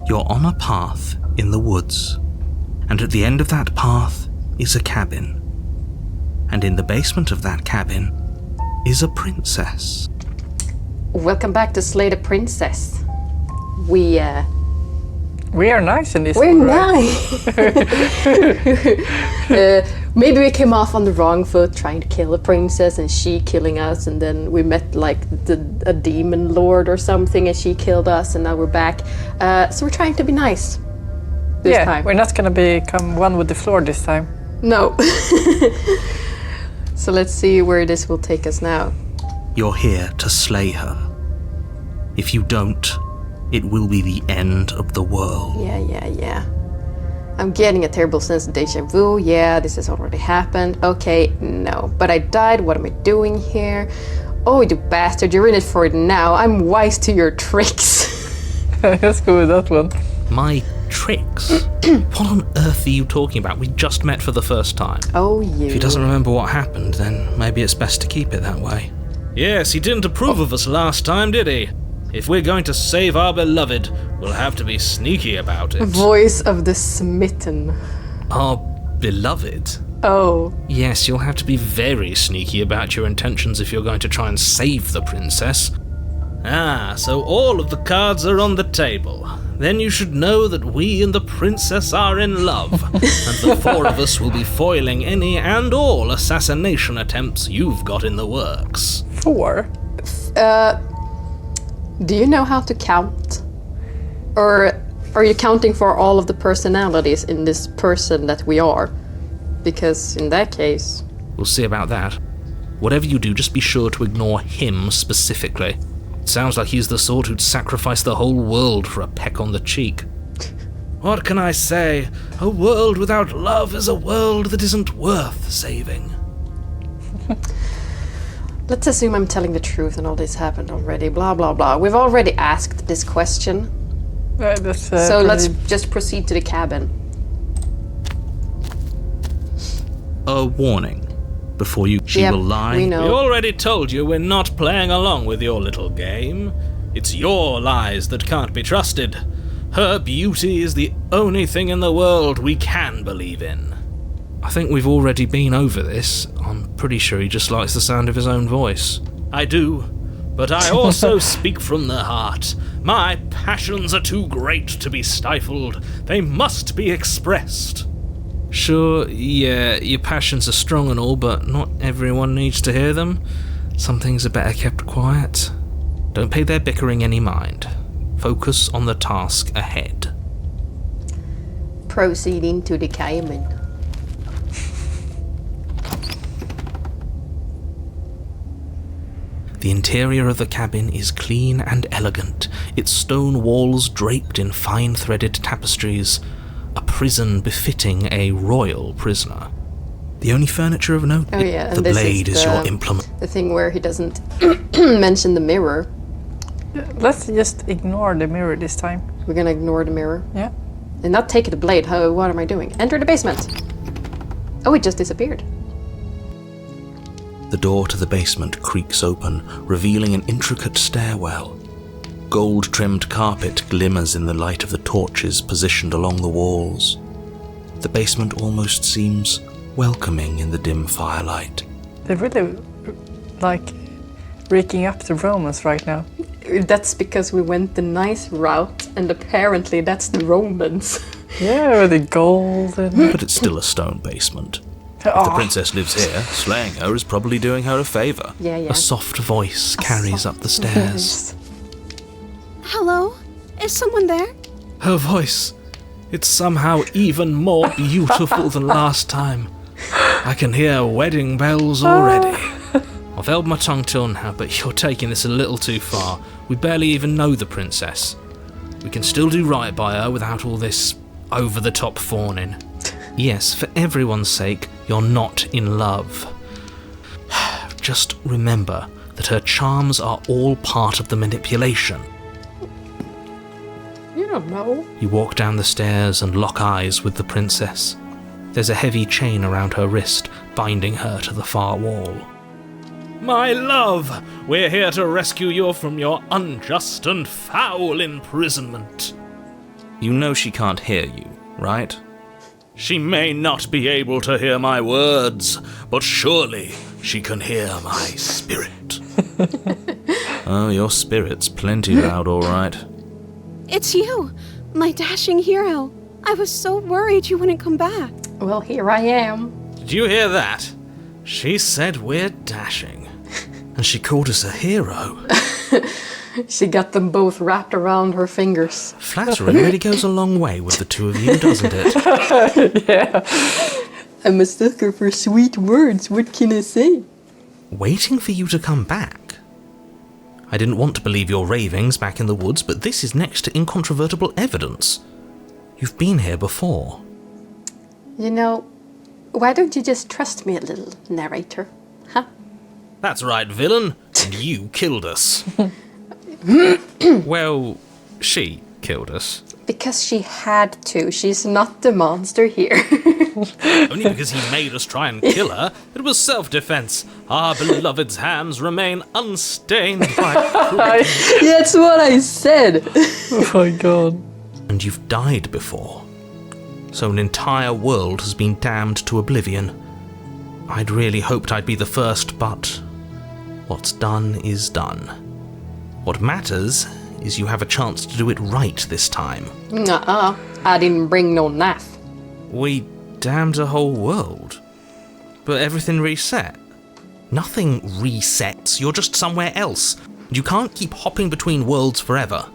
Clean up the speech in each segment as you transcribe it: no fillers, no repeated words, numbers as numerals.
You're on a path in the woods, and at the end of that path is a cabin. And in the basement of that cabin is a princess. Welcome back to Slay the Princess. We are nice in this We're one, right? nice. Maybe we came off on the wrong foot trying to kill a princess and she killing us, and then we met like a demon lord or something and she killed us, and now we're back. So we're trying to be nice this time. We're not gonna become one with the floor this time. No. So let's see where this will take us now. You're here to slay her. If you don't, it will be the end of the world. Yeah. I'm getting a terrible sense of deja vu. Yeah, this has already happened. Okay, no. But I died. What am I doing here? Oh, you bastard. You're in it for it now. I'm wise to your tricks. Let's go with that one. My tricks? What on earth are you talking about? We just met for the first time. Oh, you. If he doesn't remember what happened, then maybe it's best to keep it that way. Yes, he didn't approve of us last time, did he? If we're going to save our beloved, we'll have to be sneaky about it. Voice of the smitten. Our beloved? Oh. Yes, you'll have to be very sneaky about your intentions if you're going to try and save the princess. Ah, so all of the cards are on the table. Then you should know that we and the princess are in love, and the four of us will be foiling any and all assassination attempts you've got in the works. 4? Do you know how to count? Or are you counting for all of the personalities in this person that we are? Because in that case... We'll see about that. Whatever you do, just be sure to ignore him specifically. It sounds like he's the sort who'd sacrifice the whole world for a peck on the cheek. What can I say? A world without love is a world that isn't worth saving. Let's assume I'm telling the truth and all this happened already, blah blah blah. We've already asked this question. So let's just proceed to the cabin. A warning. Before you, she will lie. We know. We already told you we're not playing along with your little game. It's your lies that can't be trusted. Her beauty is the only thing in the world we can believe in. I think we've already been over this. I'm pretty sure he just likes the sound of his own voice. I do, but I also speak from the heart. My passions are too great to be stifled. They must be expressed. Sure, yeah, your passions are strong and all, but not everyone needs to hear them. Some things are better kept quiet. Don't pay their bickering any mind. Focus on the task ahead. Proceeding to the cabin. The interior of the cabin is clean and elegant, its stone walls draped in fine-threaded tapestries, a prison befitting a royal prisoner. The only furniture of note, the blade is your implement. The thing where he doesn't mention the mirror. Let's just ignore the mirror this time. We're gonna ignore the mirror. Yeah. And not take the blade. What am I doing? Enter the basement. Oh, it just disappeared. The door to the basement creaks open, revealing an intricate stairwell. Gold-trimmed carpet glimmers in the light of the torches positioned along the walls. The basement almost seems welcoming in the dim firelight. They're really, raking up the Romans right now. That's because we went the nice route, and apparently that's the Romans. Yeah, with the gold and... But it's still a stone basement. If the princess lives here, slaying her is probably doing her a favour. Yeah. A soft voice carries up the stairs. Hello? Is someone there? Her voice, it's somehow even more beautiful than last time. I can hear wedding bells already. I've held my tongue till now, but you're taking this a little too far. We barely even know the princess. We can still do right by her without all this over-the-top fawning. Yes, for everyone's sake, you're not in love. Just remember that her charms are all part of the manipulation. You don't know. You walk down the stairs and lock eyes with the princess. There's a heavy chain around her wrist, binding her to the far wall. My love, we're here to rescue you from your unjust and foul imprisonment. You know she can't hear you, right? She may not be able to hear my words, but surely she can hear my spirit. Oh, your spirit's plenty loud, all right. It's you, my dashing hero. I was so worried you wouldn't come back. Well, here I am. Did you hear that? She said we're dashing. And she called us a hero. She got them both wrapped around her fingers. Flattering really goes a long way with the two of you, doesn't it? Yeah. I'm a sucker for sweet words, what can I say? Waiting for you to come back. I didn't want to believe your ravings back in the woods, but this is next to incontrovertible evidence. You've been here before. You know, why don't you just trust me a little, narrator? Huh? That's right, villain. And you killed us. Well, she killed us. Because she had to. She's not the monster here. Only because he made us try and kill her. It was self-defense. Our beloved's hands remain unstained by cruelty. That's what I said. Oh my god. And you've died before. So an entire world has been damned to oblivion. I'd really hoped I'd be the first, but what's done is done. What matters is you have a chance to do it right this time. Nuh-uh. I didn't bring no knife. We damned a whole world. But everything reset. Nothing resets, you're just somewhere else. You can't keep hopping between worlds forever.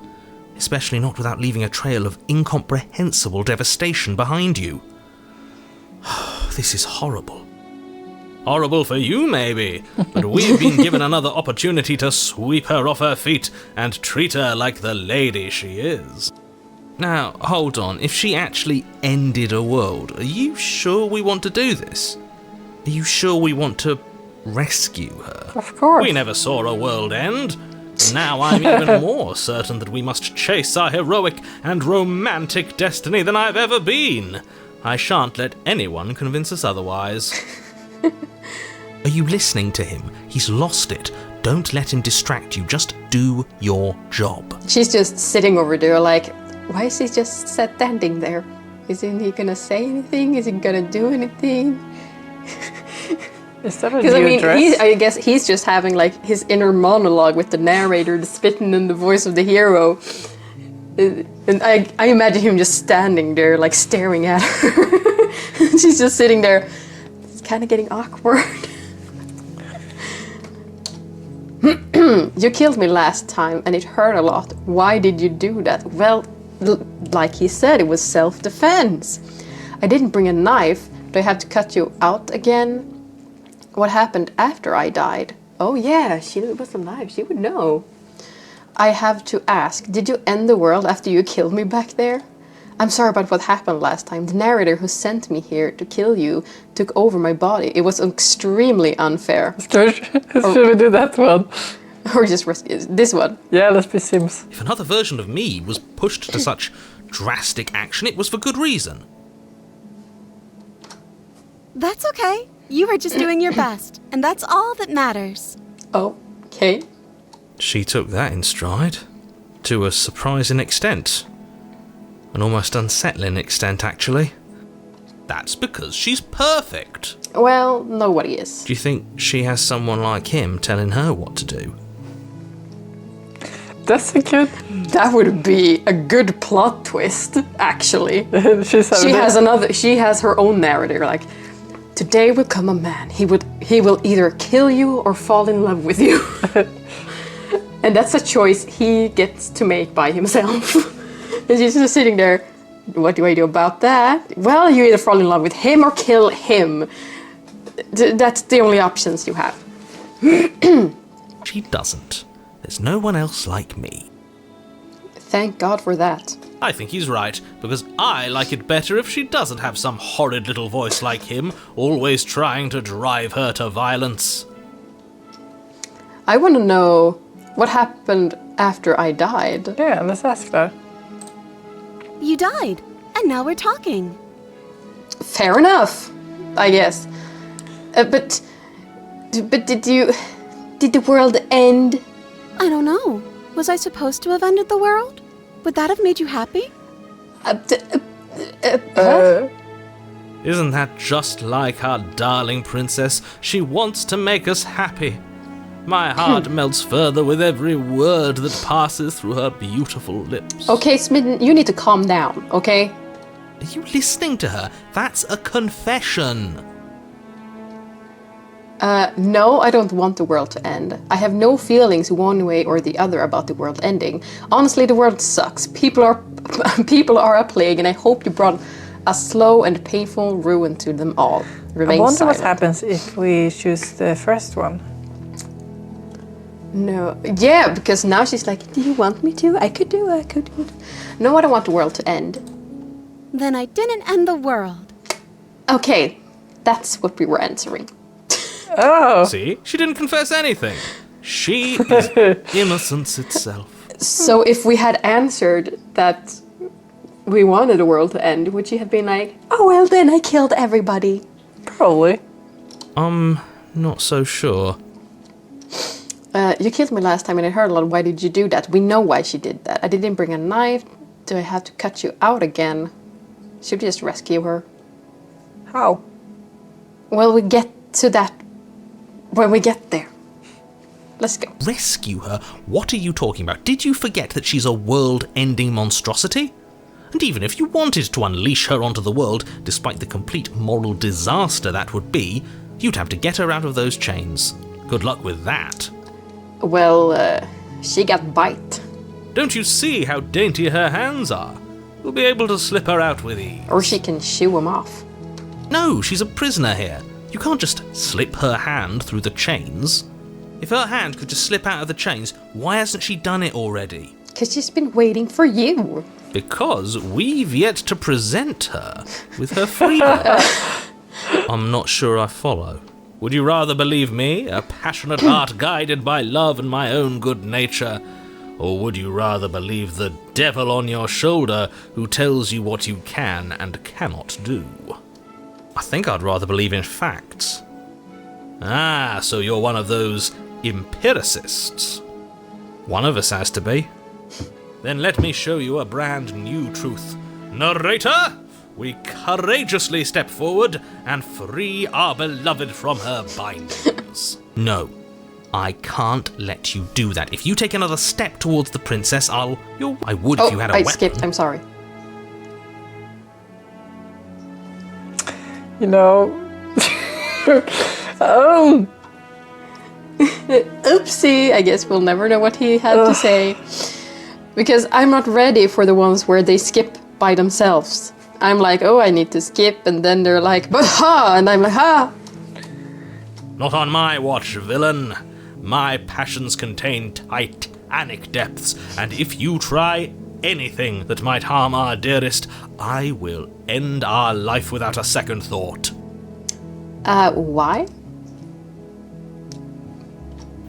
Especially not without leaving a trail of incomprehensible devastation behind you. This is horrible. Horrible for you, maybe, but we've been given another opportunity to sweep her off her feet and treat her like the lady she is. Now, hold on, if she actually ended a world, are you sure we want to do this? Are you sure we want to rescue her? Of course. We never saw a world end. Now I'm even more certain that we must chase our heroic and romantic destiny than I've ever been. I shan't let anyone convince us otherwise. Are you listening to him? He's lost it. Don't let him distract you. Just do your job. She's just sitting over there like, why is he just standing there? Isn't he gonna say anything? Is he gonna do anything? Is that a Because I new mean, dress? I guess he's just having like his inner monologue with the narrator, spitting in the voice of the hero. And I imagine him just standing there, like staring at her. She's just sitting there. It's kind of getting awkward. You killed me last time and it hurt a lot. Why did you do that? Well, like he said, it was self-defense. I didn't bring a knife. Do I have to cut you out again? What happened after I died? Oh yeah, she was alive. She would know. I have to ask, did you end the world after you killed me back there? I'm sorry about what happened last time. The narrator who sent me here to kill you took over my body. It was extremely unfair. Should we do that one? Or just this one. Yeah, let's be Sims. If another version of me was pushed to such drastic action, it was for good reason. That's okay. You were just doing your best, and that's all that matters. Okay. She took that in stride. To a surprising extent. An almost unsettling extent, actually. That's because she's perfect. Well, nobody is. Do you think she has someone like him telling her what to do? That's a good. That would be a good plot twist, actually. She has her own narrator, like, today will come a man. He will either kill you or fall in love with you. And that's a choice he gets to make by himself. And she's just sitting there, what do I do about that? Well, you either fall in love with him or kill him. That's the only options you have. She doesn't. There's no one else like me. Thank God for that. I think he's right, because I like it better if she doesn't have some horrid little voice like him, always trying to drive her to violence. I want to know what happened after I died. Yeah, let's ask that. You died, and now we're talking. Fair enough, I guess. But did the world end? I don't know. Was I supposed to have ended the world? Would that have made you happy? Isn't that just like our darling princess? She wants to make us happy. My heart melts further with every word that passes through her beautiful lips. Okay, Smitten, you need to calm down, okay? Are you listening to her? That's a confession. No, I don't want the world to end. I have no feelings one way or the other about the world ending. Honestly, the world sucks. People are a plague, and I hope you brought a slow and painful ruin to them all. Remain I wonder silent. what happens if we choose the first one. No, yeah, because now she's like, do you want me to? I could do it. No, I don't want the world to end. Then I didn't end the world. Okay, that's what we were answering. Oh! See? She didn't confess anything. She is innocence itself. So if we had answered that we wanted the world to end, would she have been like, oh, well, then I killed everybody? Probably. Not so sure. You killed me last time and I heard a lot. Why did you do that? We know why she did that. I didn't bring a knife. Do I have to cut you out again? Should we just rescue her? How? Well, we get to that when we get there. Let's go. Rescue her? What are you talking about? Did you forget that she's a world-ending monstrosity? And even if you wanted to unleash her onto the world, despite the complete moral disaster that would be, you'd have to get her out of those chains. Good luck with that. Well, she got bite. Don't you see how dainty her hands are? You'll be able to slip her out with ease. Or she can shoo him off. No, she's a prisoner here. You can't just slip her hand through the chains. If her hand could just slip out of the chains, why hasn't she done it already? Because she's been waiting for you. Because we've yet to present her with her freedom. I'm not sure I follow. Would you rather believe me, a passionate heart guided by love and my own good nature? Or would you rather believe the devil on your shoulder who tells you what you can and cannot do? I think I'd rather believe in facts. Ah, so you're one of those empiricists. One of us has to be. Then let me show you a brand new truth. Narrator, we courageously step forward and free our beloved from her bindings. No, I can't let you do that. If you take another step towards the princess, I would if you had a I weapon. skipped. I'm sorry. You know... Oopsie. I guess we'll never know what he had to say. Because I'm not ready for the ones where they skip by themselves. I'm like, oh, I need to skip, and then they're like, but ha! And I'm like, ha! Not on my watch, villain. My passions contain titanic depths, and if you try anything that might harm our dearest, I will end our life without a second thought. Why?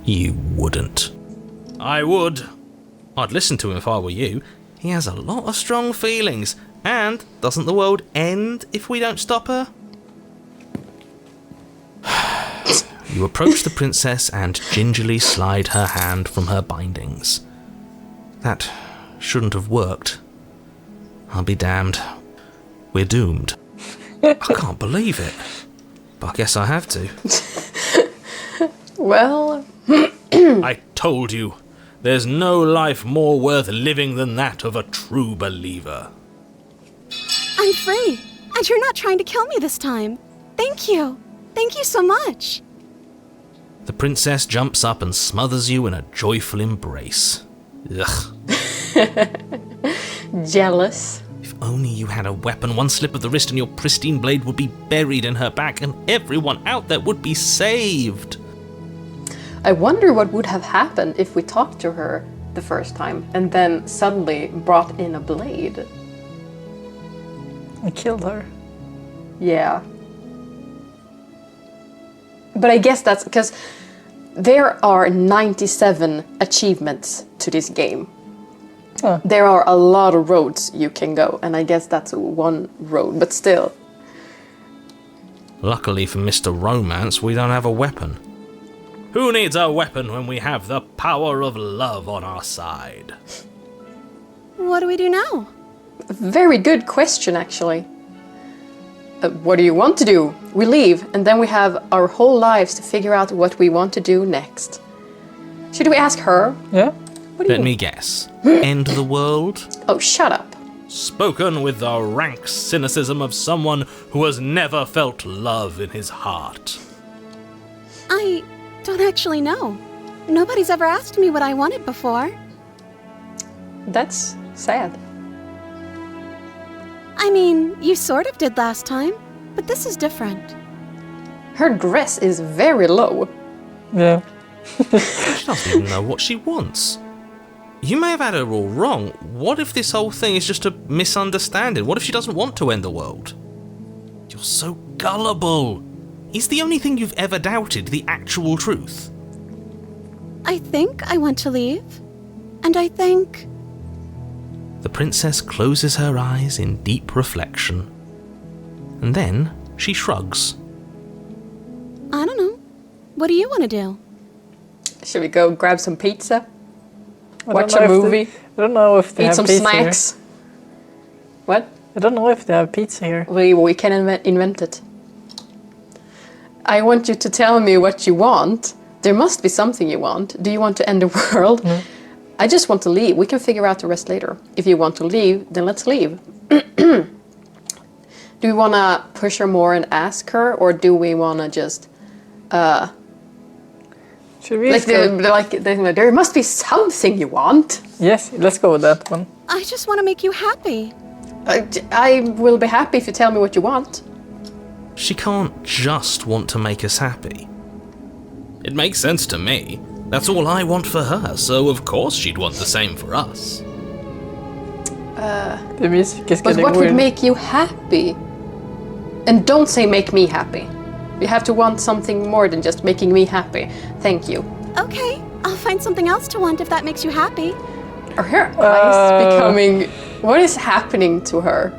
You wouldn't. I would. I'd listen to him if I were you. He has a lot of strong feelings. And doesn't the world end if we don't stop her? You approach the princess and gingerly slide her hand from her bindings. That shouldn't have worked. I'll be damned. We're doomed. I can't believe it. But I guess I have to. Well... I told you. There's no life more worth living than that of a true believer. I'm free, and you're not trying to kill me this time. Thank you. Thank you so much. The princess jumps up and smothers you in a joyful embrace. Ugh. Jealous. If only you had a weapon, one slip of the wrist and your pristine blade would be buried in her back and everyone out there would be saved. I wonder what would have happened if we talked to her the first time and then suddenly brought in a blade. I killed her. Yeah. But I guess that's because there are 97 achievements to this game. Huh. There are a lot of roads you can go, and I guess that's one road, but still. Luckily for Mr. Romance, we don't have a weapon. Who needs a weapon when we have the power of love on our side? What do we do now? Very good question, actually. What do you want to do? We leave, and then we have our whole lives to figure out what we want to do next. Should we ask her? Yeah. What do Let you me guess. End the world? Oh, shut up. Spoken with the rank cynicism of someone who has never felt love in his heart. I don't actually know. Nobody's ever asked me what I wanted before. That's sad. I mean, you sort of did last time, but this is different. Her dress is very low. Yeah. She doesn't even know what she wants. You may have had her all wrong. What if this whole thing is just a misunderstanding? What if she doesn't want to end the world? You're so gullible. Is the only thing you've ever doubted the actual truth? I think I want to leave. And I think... The princess closes her eyes in deep reflection. And then she shrugs. I don't know. What do you want to do? Should we go grab some pizza? I Watch don't a know if movie? I don't know if they Eat have some pizza snacks? What? here. I don't know if they have pizza here. We can invent it. I want you to tell me what you want. There must be something you want. Do you want to end the world? I just want to leave. We can figure out the rest later. If you want to leave, then let's leave. Do we want to push her more and ask her, or do we want to just Should we like, just go? there must be something you want? Yes, let's go with that one. I just want to make you happy. I will be happy if you tell me what you want. She can't just want to make us happy. It makes sense to me. That's all I want for her, so of course she'd want the same for us. The music is But getting what weird. would make you happy? And don't say make me happy. You have to want something more than just making me happy. Thank you. Okay, I'll find something else to want if that makes you happy. Are her eyes becoming... What is happening to her?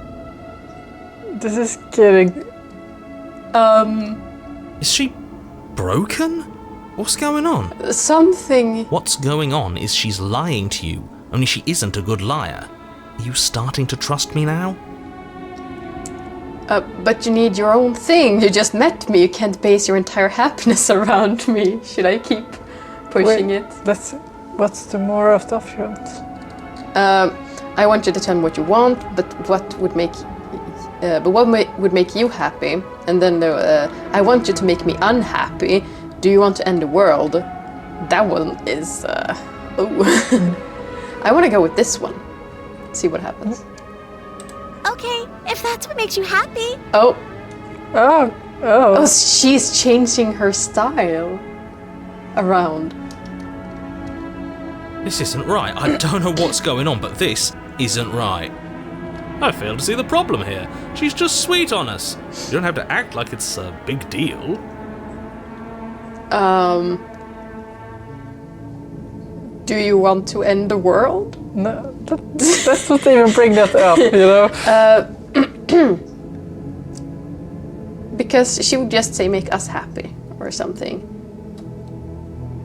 This is getting... Is she broken? What's going on? Something... What's going on is she's lying to you, only she isn't a good liar. Are you starting to trust me now? But you need your own thing. You just met me. You can't base your entire happiness around me. Should I keep pushing Wait, it? What's the moral of the options? I want you to tell me what you want, but what would make... would make you happy? And then I want you to make me unhappy. Do you want to end the world? That one is... I want to go with this one. See what happens. Okay, if that's what makes you happy. Oh, Oh, she's changing her style around. This isn't right. I don't know what's going on, but this isn't right. I fail to see the problem here. She's just sweet on us. You don't have to act like it's a big deal. Do you want to end the world? no, let's not even bring that up, you know? Because she would just say make us happy or something.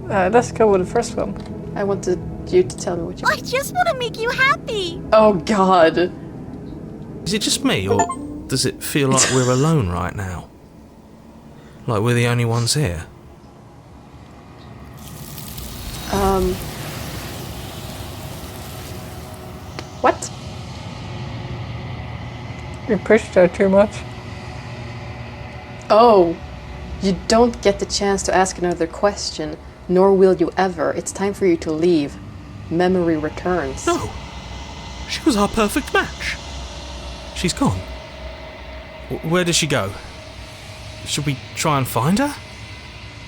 Let's go with the first one. I wanted you to tell me what you I just want to make you happy. Oh god. Is it just me, or does it feel like we're alone right now? Like we're the only ones here? What? We pushed her too much. Oh, you don't get the chance to ask another question, nor will you ever. It's time for you to leave. Memory returns. No. She was our perfect match. She's gone. Where did she go? Should we try and find her?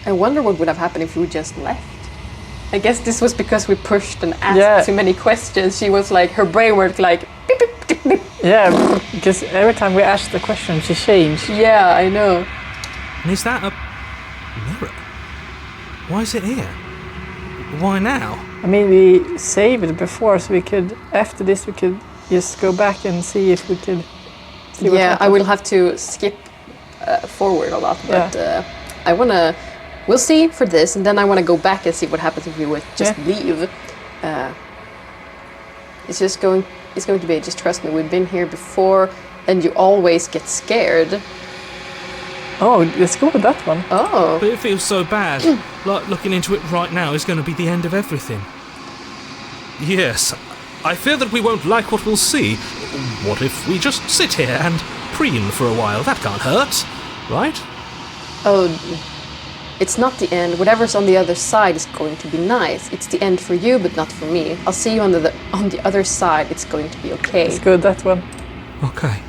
I wonder what would have happened if we just left. I guess this was because we pushed and asked too many questions. She was like, her brain worked like, beep, beep, beep, beep. Yeah, because every time we asked the question, she changed. Yeah, I know. And is that a mirror? Why is it here? Why now? I mean, we saved it before, so we could, after this, we could just go back and see if we could see what Yeah, I happened. will have to skip forward a lot, but I want to... We'll see for this, and then I want to go back and see what happens if we would just leave. It's just going it's going to be, just trust me, we've been here before, and you always get scared. Oh, let's go with that one. Oh. But it feels so bad. Like looking into it right now is going to be the end of everything. Yes, I fear that we won't like what we'll see. What if we just sit here and preen for a while? That can't hurt, right? Oh, it's not the end. Whatever's on the other side is going to be nice. It's the end for you, but not for me. I'll see you on the other side. It's going to be okay. Let's go with that one. Okay.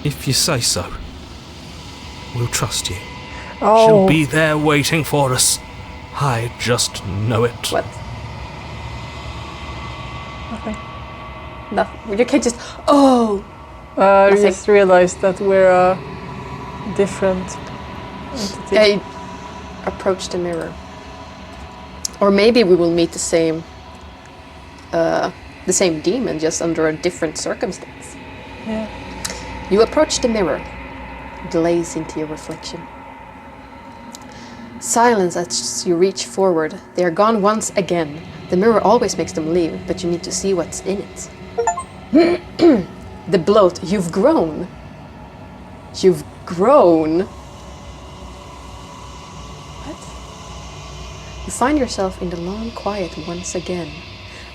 If you say so. We'll trust you. Oh, She'll be there waiting for us. I just know it. What? nothing. Nothing. You can't just. Oh. I Nothing. just realized that we're a different entity. I approach the mirror. Or maybe we will meet the same demon, just under a different circumstance. Yeah. You approach the mirror, glaze into your reflection. Silence as you reach forward. They are gone once again. The mirror always makes them leave, but you need to see what's in it. The bloat. You've grown. You've grown. What? You find yourself in the long quiet once again.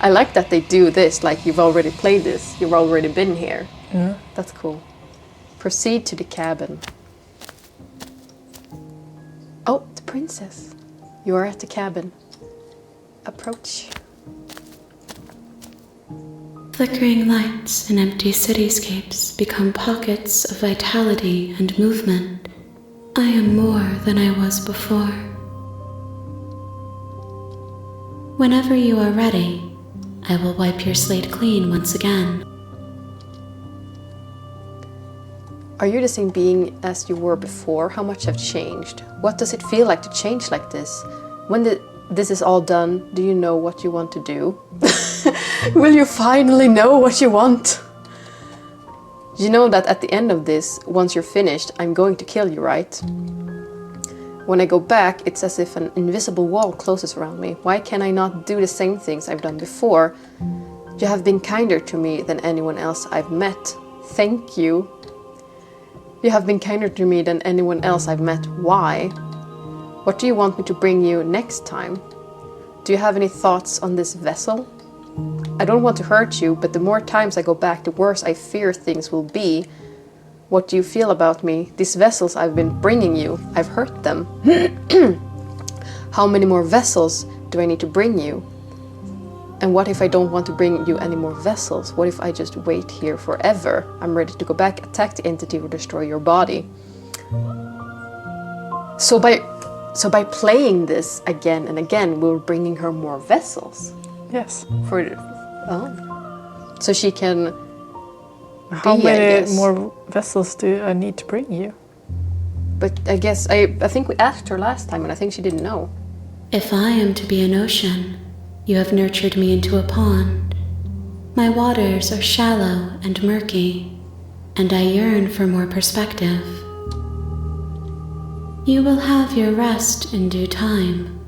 I like that they do this, like you've already played this. You've already been here. Yeah. That's cool. Proceed to the cabin. Oh, the princess. You are at the cabin. Approach. Flickering lights and empty cityscapes become pockets of vitality and movement. I am more than I was before. Whenever you are ready, I will wipe your slate clean once again. Are you the same being as you were before? How much have changed? What does it feel like to change like this? When this is all done, do you know what you want to do? Will you finally know what you want? You know that at the end of this, once you're finished, I'm going to kill you, right? When I go back, it's as if an invisible wall closes around me. Why can I not do the same things I've done before? You have been kinder to me than anyone else I've met. Thank you. You have been kinder to me than anyone else I've met. Why? What do you want me to bring you next time? Do you have any thoughts on this vessel? I don't want to hurt you, but the more times I go back, the worse I fear things will be. What do you feel about me? These vessels I've been bringing you, I've hurt them. How many more vessels do I need to bring you? And what if I don't want to bring you any more vessels? What if I just wait here forever? I'm ready to go back, attack the entity, or destroy your body. So by playing this again and again, we're bringing her more vessels. Yes. So she can. How I many guess. more vessels do I need to bring you? But I guess I think we asked her last time, and I think she didn't know. If I am to be an ocean, you have nurtured me into a pond. My waters are shallow and murky, and I yearn for more perspective. You will have your rest in due time,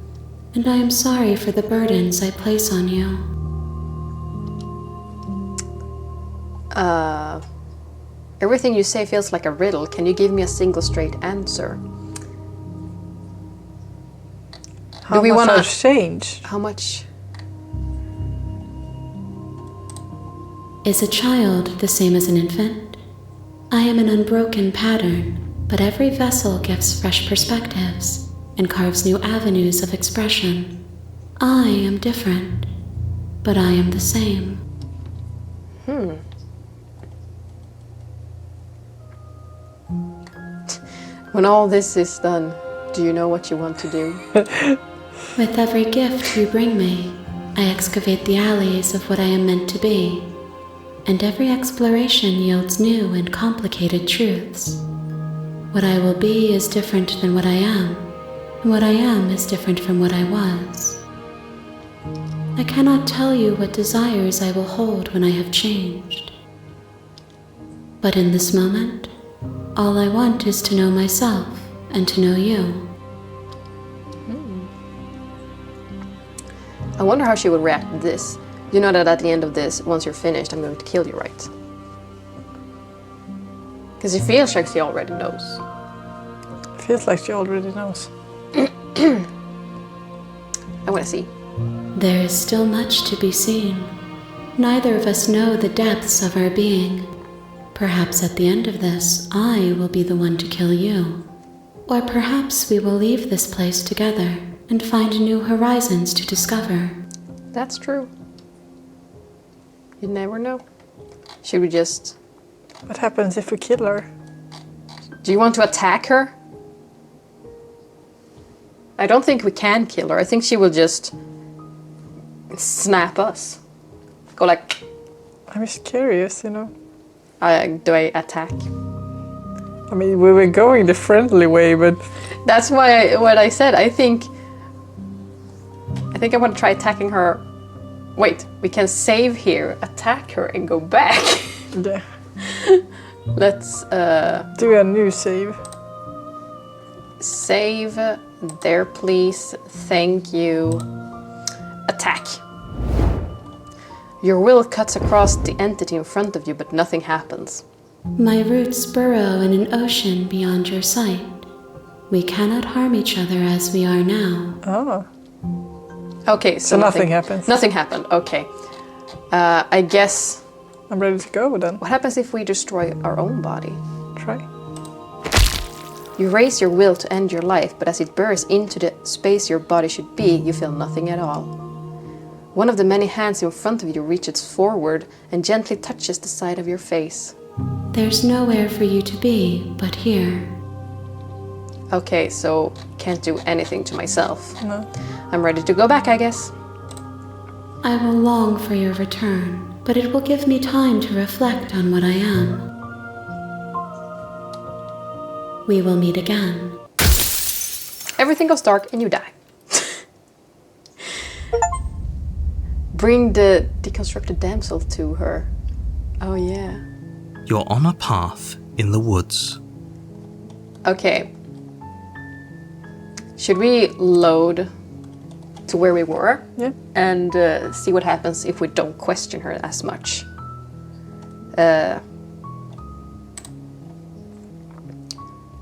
and I am sorry for the burdens I place on you. Everything you say feels like a riddle. Can you give me a single straight answer? How we much wanna- I've changed? How much? Is a child the same as an infant? I am an unbroken pattern, but every vessel gives fresh perspectives and carves new avenues of expression. I am different, but I am the same. When all this is done, do you know what you want to do? With every gift you bring me, I excavate the alleys of what I am meant to be, and every exploration yields new and complicated truths. What I will be is different than what I am, and what I am is different from what I was. I cannot tell you what desires I will hold when I have changed. But in this moment, all I want is to know myself and to know you. I wonder how she would react to this. You know that at the end of this, once you're finished, I'm going to kill you, right? Because it feels like she already knows. Feels like she already knows. I want to see. There is still much to be seen. Neither of us know the depths of our being. Perhaps at the end of this, I will be the one to kill you. Or perhaps we will leave this place together and find new horizons to discover. That's true. You never know. Should we just... What happens if we kill her? Do you want to attack her? I don't think we can kill her. I think she will just snap us. Go like... I'm just curious, you know. Do I attack? I mean, we were going the friendly way, but... That's why what I said. I think I want to try attacking her. Wait, we can save here, attack her, and go back. Yeah. Let's Do a new save. save there, please. Thank you. Attack. Your will cuts across the entity in front of you, but nothing happens. My roots burrow in an ocean beyond your sight. We cannot harm each other as we are now. Oh. Okay, So nothing happens. Nothing happened. Okay. I guess. I'm ready to go then. What happens if we destroy our own body? Try. You raise your will to end your life, but as it bursts into the space your body should be, you feel nothing at all. One of the many hands in front of you reaches forward and gently touches the side of your face. There's nowhere for you to be but here. Okay, so can't do anything to myself. No. I'm ready to go back, I guess. I will long for your return, but it will give me time to reflect on what I am. We will meet again. Everything goes dark and you die. Bring the deconstructed damsel to her. Oh yeah. You're on a path in the woods. Okay. Should we load to where we were? Yeah. And see what happens if we don't question her as much.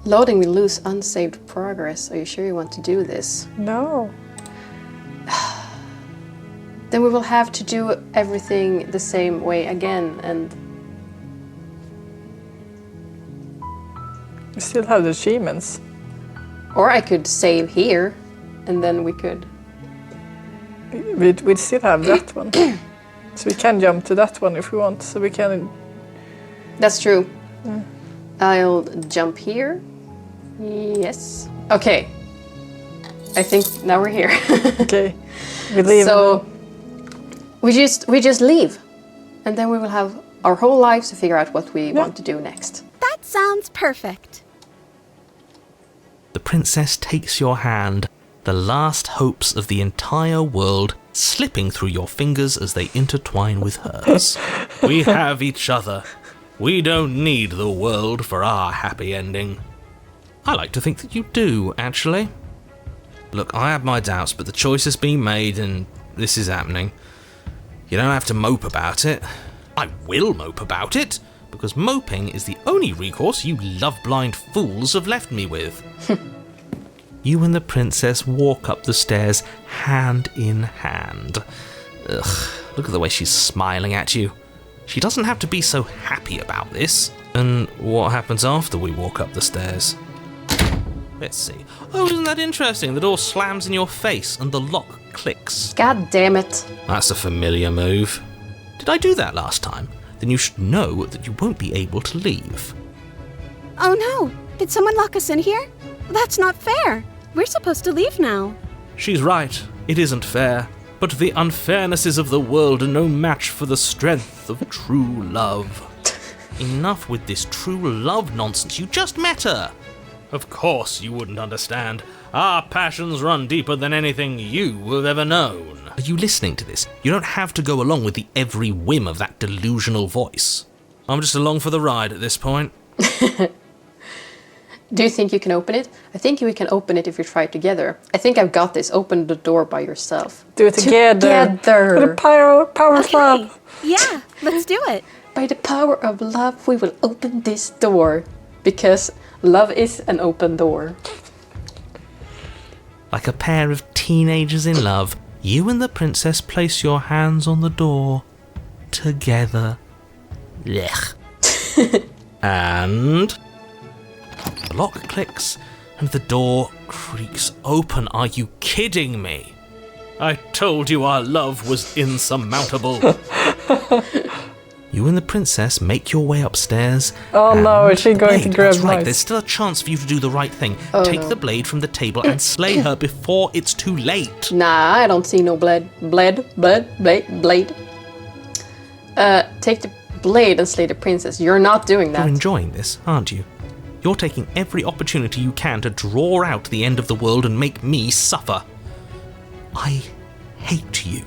Loading, we lose unsaved progress. Are you sure you want to do this? No. Then we will have to do everything the same way again, and We still have the achievements. or I could save here, and then we could. We'd still have that one. So we can jump to that one if we want. So we can... That's true. I'll jump here. Yes. Okay. I think now we're here. Okay. We leave. So we just leave, and then we will have our whole lives to figure out what we want to do next. That sounds perfect. The princess takes your hand, the last hopes of the entire world slipping through your fingers as they intertwine with hers. We have each other. We don't need the world for our happy ending. I like to think that you do, actually. Look, I have my doubts, but the choice has been made and this is happening. You don't have to mope about it. I will mope about it, because moping is the only recourse you love-blind fools have left me with. You and the princess walk up the stairs hand in hand. Ugh, look at the way she's smiling at you. She doesn't have to be so happy about this. And what happens after we walk up the stairs? Let's see. Oh, isn't that interesting? The door slams in your face and the lock clicks. God damn it. That's a familiar move. Did I do that last time? Then you should know that you won't be able to leave. Oh no! Did someone lock us in here? That's not fair. We're supposed to leave now. She's right. It isn't fair. But the unfairnesses of the world are no match for the strength of true love. Enough with this true love nonsense. You just met her. Of course you wouldn't understand. Our passions run deeper than anything you have ever known. Are you listening to this? You don't have to go along with the every whim of that delusional voice. I'm just along for the ride at this point. Do you think you can open it? I think we can open it if we try together. I think I've got this. Open the door by yourself. Do it together. For the power of love. Yeah, let's do it. By the power of love, we will open this door. Because love is an open door. Like a pair of teenagers in love, you and the princess place your hands on the door together. Blech. And the lock clicks and the door creaks open. Are you kidding me? I told you our love was insurmountable. You and the princess make your way upstairs. Oh no, is she going to grab That's right, mice? there's still a chance for you to do the right thing. Oh, Take no. the blade from the table and slay her before it's too late. Nah, I don't see no blade. Take the blade and slay the princess. You're not doing You're that. enjoying this, aren't you? You're taking every opportunity you can to draw out the end of the world and make me suffer. I hate you.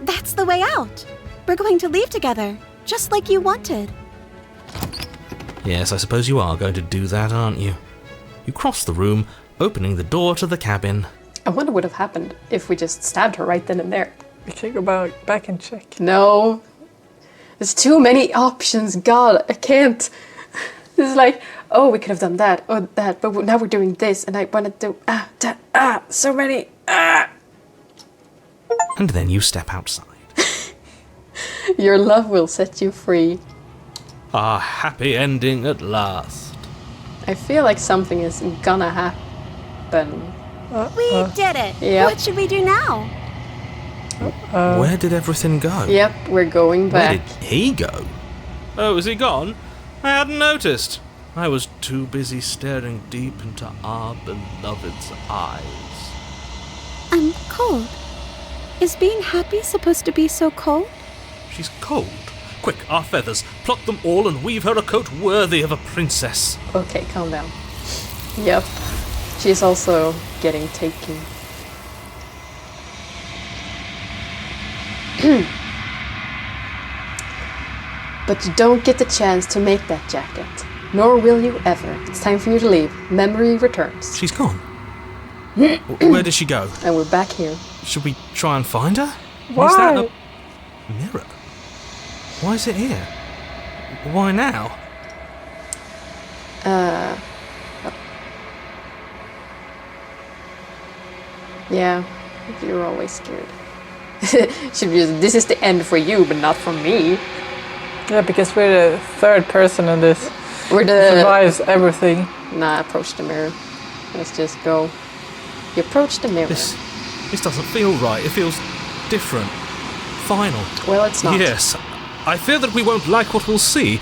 That's the way out. We're going to leave together, just like you wanted. Yes, I suppose you are going to do that, aren't you? You cross the room, opening the door to the cabin. I wonder what would have happened if we just stabbed her right then and there. We can go back and check. No. There's too many options. God, I can't. This is like, oh, we could have done that, or that, but now we're doing this, and I want to do, so many, And then you step outside. Your love will set you free. A happy ending at last. I feel like something is gonna happen. We did it. Yep. What should we do now? Where did everything go? Yep, we're going Where back. did he go? Oh, is he gone? I hadn't noticed. I was too busy staring deep into our beloved's eyes. I'm cold. Is being happy supposed to be so cold? She's cold. Quick, our feathers. Pluck them all and weave her a coat worthy of a princess. Okay, calm down. Yep, she's also getting taken. But you don't get the chance to make that jacket. Nor will you ever. It's time for you to leave. Memory returns. She's gone. Where did she go? And we're back here. Should we try and find her? Why? Is that a mirror? Why is it here? Why now? Yeah, you're always scared. Should be just, this is the end for you, but not for me. Yeah, because we're the third person in this. We're the... Survives everything. Nah, approach the mirror. Let's just go. You approach the mirror. This doesn't feel right. It feels different. Final. Well, it's not. Yes. I fear that we won't like what we'll see.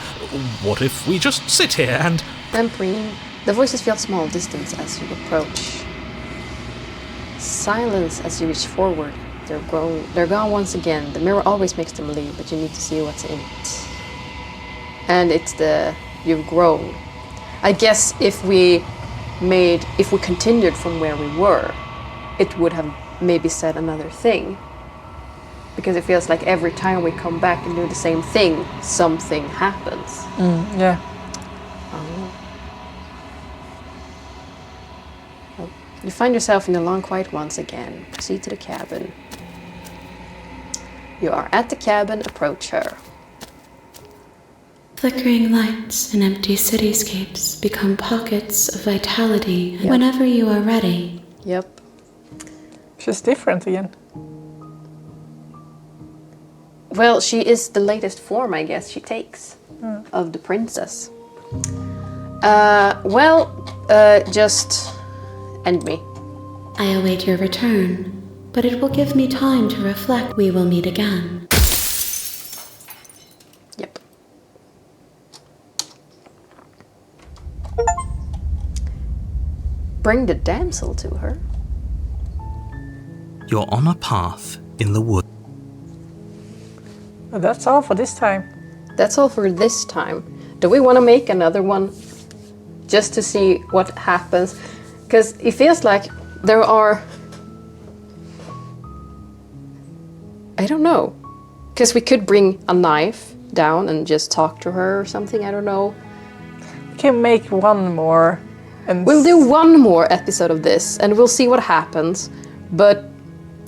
What if we just sit here and... Empreen. The voices feel small distance as you approach. Silence as you reach forward. They're gone once again. The mirror always makes them leave, but you need to see what's in it. And it's you've grown. I guess if we continued from where we were, it would have maybe said another thing. Because it feels like every time we come back and do the same thing, something happens. Yeah. You find yourself in the long quiet once again. Proceed to the cabin. You are at the cabin, approach her. Flickering lights and empty cityscapes become pockets of vitality whenever you are ready. Yep. She's different again. Well, she is the latest form, I guess, she takes of the princess. Just end me. I await your return, but it will give me time to reflect. We will meet again. Yep. Bring the damsel to her. You're on a path in the wood. But that's all for this time. That's all for this time. Do we want to make another one? Just to see what happens? Because it feels like there are... I don't know. Because we could bring a knife down and just talk to her or something, I don't know. We can make one more. And We'll do one more episode of this, and we'll see what happens. But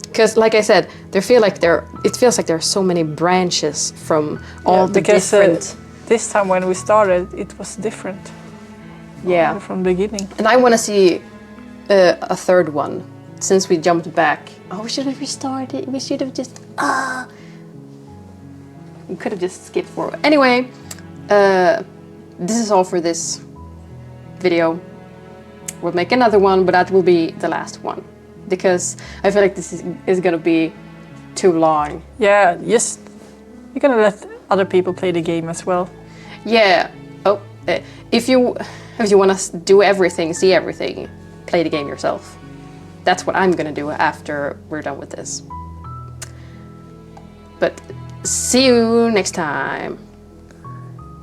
because, like I said, it feels like there are so many branches from all the different. This time when we started, it was different. Yeah. From the beginning. And I want to see a third one, since we jumped back. Oh, we should have restarted. We should have just we could have just skipped forward. Anyway, this is all for this video. We'll make another one, but that will be the last one, because I feel like this is gonna be too long. Yeah, just you're gonna let other people play the game as well. Yeah. Oh, if you want to do everything, see everything, play the game yourself. That's what I'm gonna do after we're done with this. But see you next time.